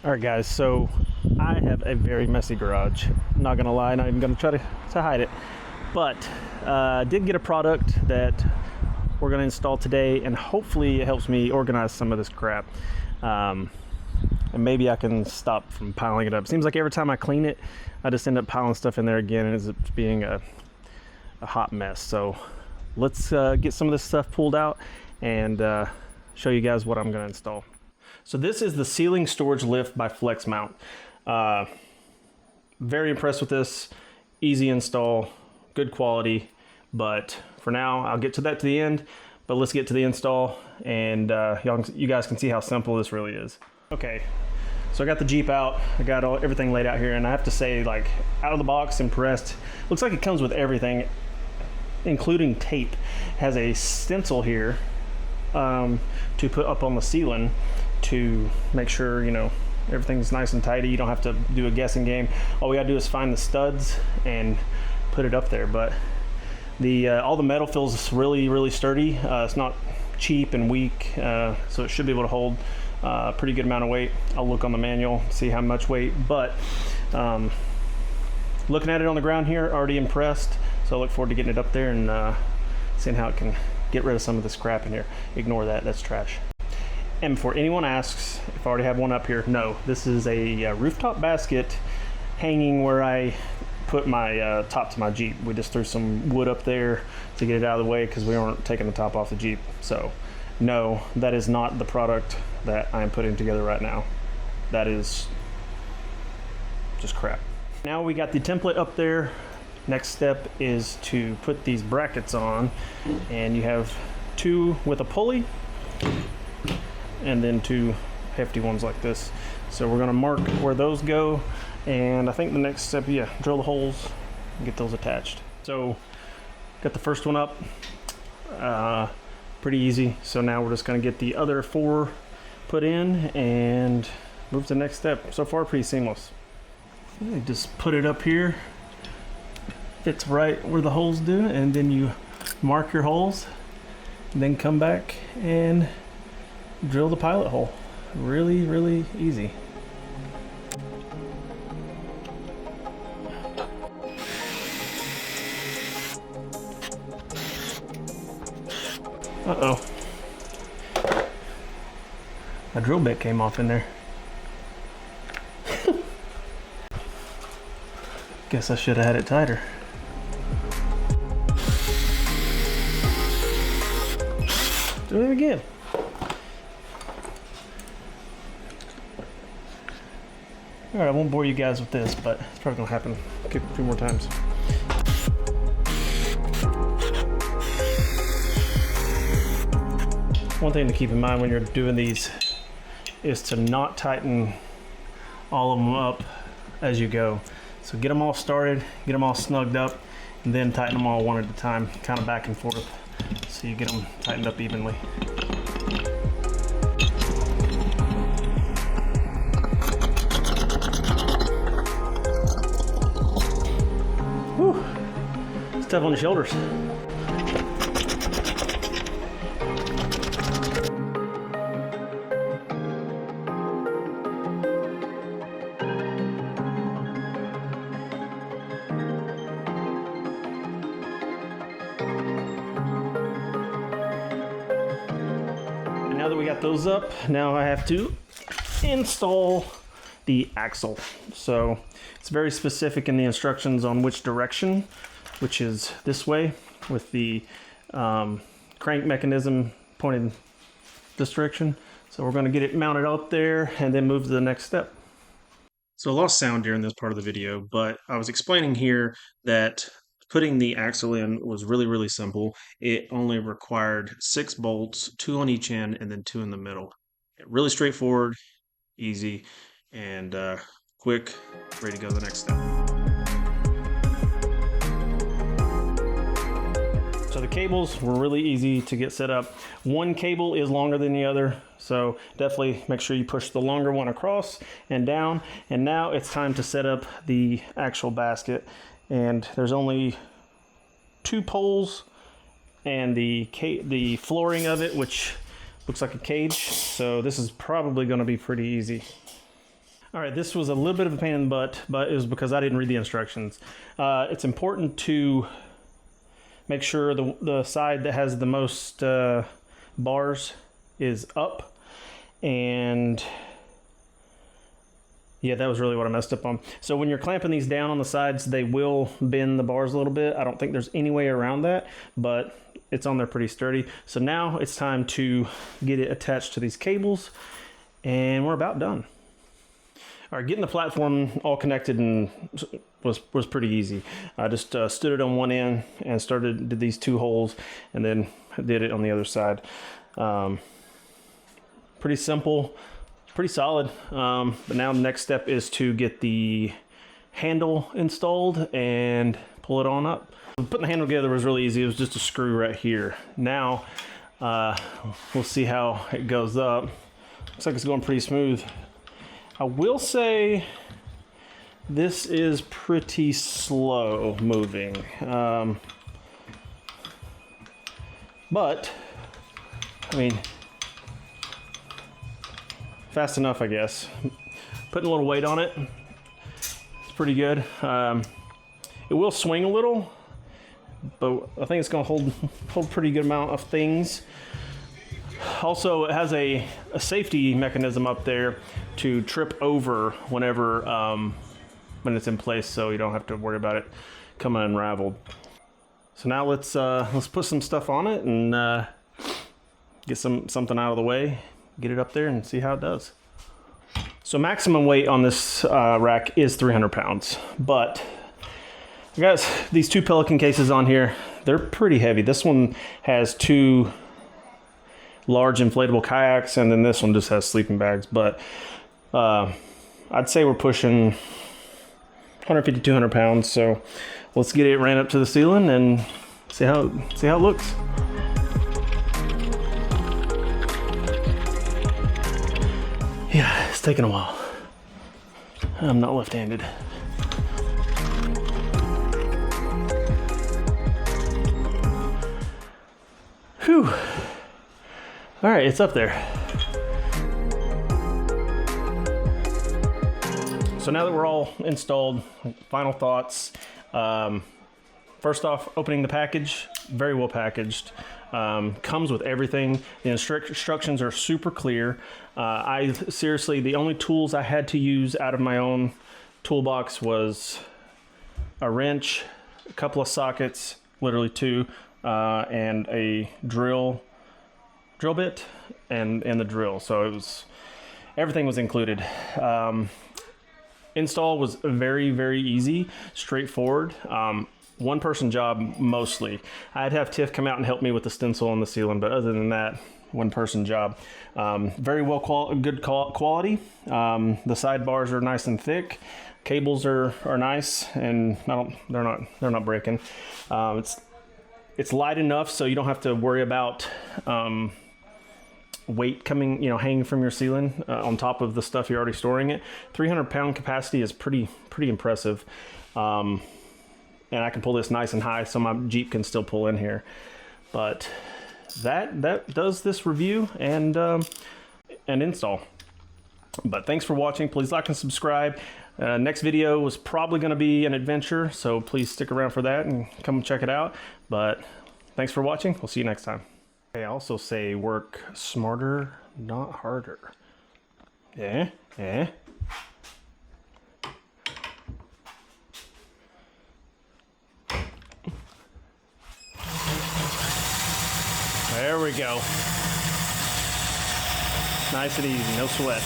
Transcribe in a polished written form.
All right, guys, so I have a very messy garage. I'm not gonna lie, not even gonna try to hide it, but I did get a product that we're gonna install today, and hopefully it helps me organize some of this crap. And maybe I can stop from piling it up. Seems like every time I clean it, I just end up piling stuff in there again, and it ends up being a hot mess. So let's get some of this stuff pulled out and show you guys what I'm gonna install. So this is the ceiling storage lift by Fleximount. Very impressed with this. Easy install, good quality, but for now I'll get to that to the end. But let's get to the install, and you guys can see how simple this really is. Okay, so I got the Jeep out. I got everything laid out here, and I have to say, like, out of the box, impressed. Looks like it comes with everything, including tape. Has a stencil here to put up on the ceiling to make sure, you know, everything's nice and tidy. You don't have to do a guessing game. All we gotta do is find the studs and put it up there. But the all the metal feels really sturdy. It's not cheap and weak, so it should be able to hold a pretty good amount of weight. I'll look on the manual, see how much weight, but looking at it on the ground here, already impressed. So I look forward to getting it up there and seeing how it can get rid of some of this crap in here. Ignore that, that's trash. And before anyone asks if I already have one up here, no, this is a rooftop basket hanging where I put my top to my Jeep. We just threw some wood up there to get it out of the way because we weren't taking the top off the Jeep. So no, that is not the product that I'm putting together right now. That is just crap. Now we got the template up there. Next step is to put these brackets on, and you have two with a pulley and then two hefty ones like this. So we're gonna mark where those go, and I think the next step, yeah, drill the holes and get those attached. So got the first one up, pretty easy. So now we're just gonna get the other four put in and move to the next step. So far, pretty seamless. You just put it up here, fits right where the holes do, and then you mark your holes, and then come back and drill the pilot hole. Really easy. Uh-oh. My drill bit came off in there. Guess I should have had it tighter. Do it again. All right, I won't bore you guys with this, but it's probably gonna happen a few more times. One thing to keep in mind when you're doing these is to not tighten all of them up as you go. So get them all started, get them all snugged up, and then tighten them all one at a time, kind of back and forth, so you get them tightened up evenly. Whew, it's tough on the shoulders. Now that we got those up, now I have to install the axle. So it's very specific in the instructions on which direction, which is this way, with the crank mechanism pointed this direction. So we're going to get it mounted up there and then move to the next step. So I lost sound during this part of the video, but I was explaining here that putting the axle in was really simple. It only required 6 bolts, 2 on each end and then 2 in the middle. Really straightforward, easy, and quick, ready to go to the next step. So the cables were really easy to get set up. One cable is longer than the other, so definitely make sure you push the longer one across and down. And now it's time to set up the actual basket. And there's only 2 poles and the flooring of it, which looks like a cage. So this is probably going to be pretty easy. All right, this was a little bit of a pain in the butt, but it was because I didn't read the instructions. It's important to make sure the side that has the most bars is up, and yeah, that was really what I messed up on. So when you're clamping these down on the sides, they will bend the bars a little bit. I don't think there's any way around that, but it's on there pretty sturdy. So now it's time to get it attached to these cables, and we're about done. All right, getting the platform all connected and was pretty easy. I just stood it on one end and did these 2 holes, and then did it on the other side. Pretty simple. Pretty solid, but now the next step is to get the handle installed and pull it on up. Putting the handle together was really easy. It was just a screw right here. Now we'll see how it goes up. Looks like it's going pretty smooth. I will say this is pretty slow moving, but I mean, fast enough, I guess. Putting a little weight on it, it's pretty good. It will swing a little, but I think it's going to hold a pretty good amount of things. Also, it has a safety mechanism up there to trip over whenever when it's in place, so you don't have to worry about it coming unraveled. So now let's put some stuff on it and get something out of the way. Get it up there and see how it does. So maximum weight on this rack is 300 pounds, but I got these 2 Pelican cases on here. They're pretty heavy. This one has 2 large inflatable kayaks, and then this one just has sleeping bags, but I'd say we're pushing 150, 200 pounds. So let's get it ran up to the ceiling and see how it looks. Yeah, it's taking a while. I'm not left-handed. Whew. All right, it's up there. So now that we're all installed, final thoughts. First off, opening the package, very well packaged. Comes with everything. The instructions are super clear. Seriously, the only tools I had to use out of my own toolbox was a wrench, a couple of sockets, literally 2, and a drill bit and the drill. So everything was included. Install was very, very easy, straightforward. One person job mostly. I'd have Tiff come out and help me with the stencil on the ceiling, but other than that, one person job. Very good quality. The sidebars are nice and thick. Cables are nice, and they're not breaking. It's light enough so you don't have to worry about weight coming, hanging from your ceiling on top of the stuff you're already storing it. 300-pound capacity is pretty impressive. And I can pull this nice and high so my Jeep can still pull in here. But that does this review and install. But thanks for watching. Please like and subscribe. Next video was probably going to be an adventure, so please stick around for that and come check it out. But thanks for watching. We'll see you next time. I also say work smarter, not harder. Yeah. There we go. Nice and easy, no sweat.